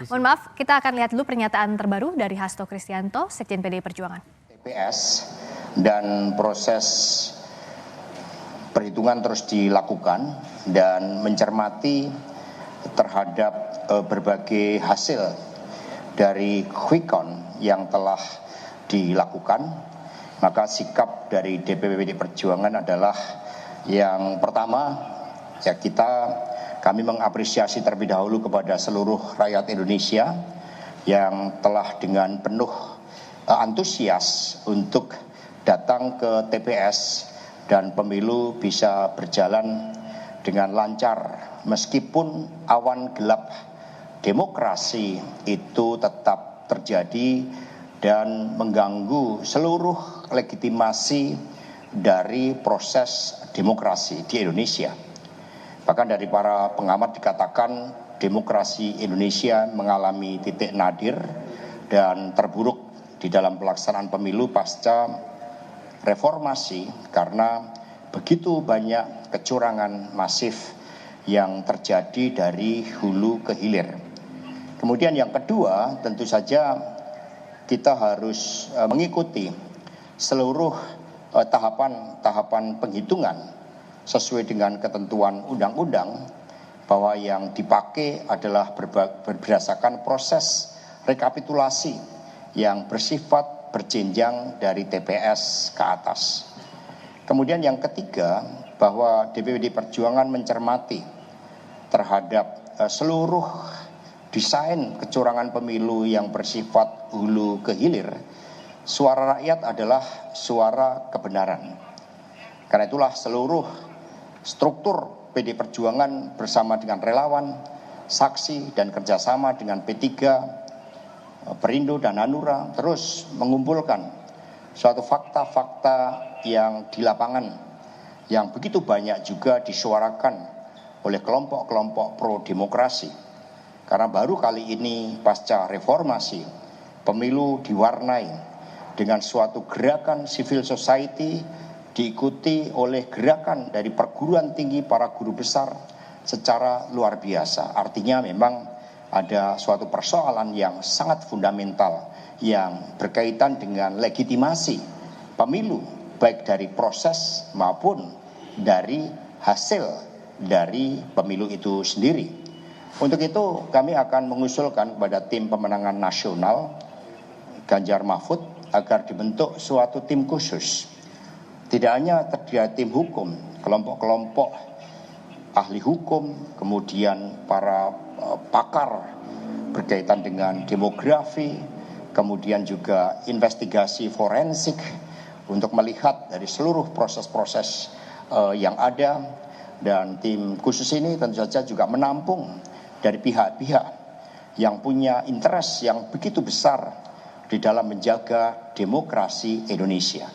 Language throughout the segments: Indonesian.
Mohon maaf, kita akan lihat dulu pernyataan terbaru dari Hasto Kristianto, Sekjen PDI Perjuangan. TPS dan proses perhitungan terus dilakukan dan mencermati terhadap berbagai hasil dari quick count yang telah dilakukan, maka sikap dari DPP PDI Perjuangan adalah yang pertama, kami mengapresiasi terlebih dahulu kepada seluruh rakyat Indonesia yang telah dengan penuh antusias untuk datang ke TPS dan pemilu bisa berjalan dengan lancar meskipun awan gelap demokrasi itu tetap terjadi dan mengganggu seluruh legitimasi dari proses demokrasi di Indonesia. Bahkan dari para pengamat dikatakan demokrasi Indonesia mengalami titik nadir dan terburuk di dalam pelaksanaan pemilu pasca reformasi karena begitu banyak kecurangan masif yang terjadi dari hulu ke hilir. Kemudian yang kedua, tentu saja kita harus mengikuti seluruh tahapan penghitungan sesuai dengan ketentuan undang-undang bahwa yang dipakai adalah berdasarkan proses rekapitulasi yang bersifat berjenjang dari TPS ke atas. Kemudian yang ketiga, bahwa DPP Perjuangan mencermati terhadap seluruh desain kecurangan pemilu yang bersifat hulu ke hilir. Suara rakyat adalah suara kebenaran. Karena itulah seluruh struktur PD Perjuangan bersama dengan relawan, saksi dan kerjasama dengan P3, Perindo dan Hanura terus mengumpulkan suatu fakta-fakta yang di lapangan yang begitu banyak juga disuarakan oleh kelompok-kelompok pro demokrasi. Karena baru kali ini pasca reformasi pemilu diwarnai dengan suatu gerakan civil society diikuti oleh gerakan dari perguruan tinggi para guru besar secara luar biasa. Artinya memang ada suatu persoalan yang sangat fundamental yang berkaitan dengan legitimasi pemilu, baik dari proses maupun dari hasil dari pemilu itu sendiri. Untuk itu kami akan mengusulkan kepada tim pemenangan nasional Ganjar Mahfud agar dibentuk suatu tim khusus. Tidak hanya terdiri tim hukum, kelompok-kelompok ahli hukum, kemudian para pakar berkaitan dengan demografi, kemudian juga investigasi forensik untuk melihat dari seluruh proses-proses yang ada. Dan tim khusus ini tentu saja juga menampung dari pihak-pihak yang punya interest yang begitu besar di dalam menjaga demokrasi Indonesia.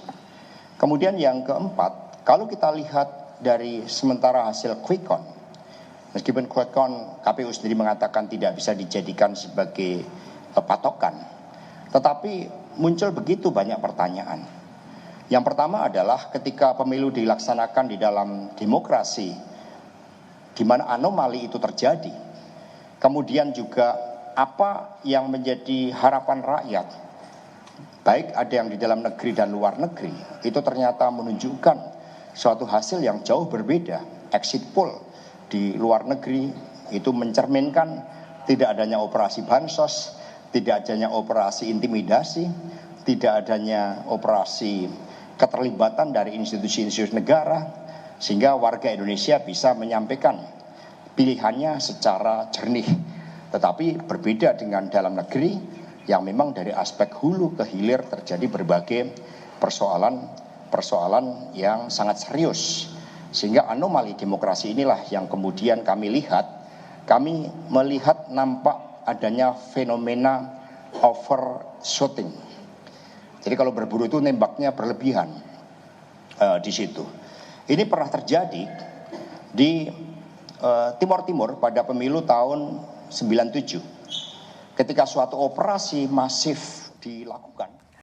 Kemudian yang keempat, kalau kita lihat dari sementara hasil quick count, meskipun quick count KPU sendiri mengatakan tidak bisa dijadikan sebagai patokan, tetapi muncul begitu banyak pertanyaan. Yang pertama adalah ketika pemilu dilaksanakan di dalam demokrasi, di mana anomali itu terjadi, kemudian juga apa yang menjadi harapan rakyat, baik ada yang di dalam negeri dan luar negeri, itu ternyata menunjukkan suatu hasil yang jauh berbeda. Exit poll di luar negeri itu mencerminkan tidak adanya operasi bansos, tidak adanya operasi intimidasi, tidak adanya operasi keterlibatan dari institusi-institusi negara, sehingga warga Indonesia bisa menyampaikan pilihannya secara jernih. Tetapi berbeda dengan dalam negeri yang memang dari aspek hulu ke hilir terjadi berbagai persoalan yang sangat serius. Sehingga anomali demokrasi inilah yang kemudian kami melihat nampak adanya fenomena overshooting. Jadi kalau berburu itu nembaknya berlebihan di situ. Ini pernah terjadi di Timur Timur pada pemilu tahun 97. Ketika suatu operasi masif dilakukan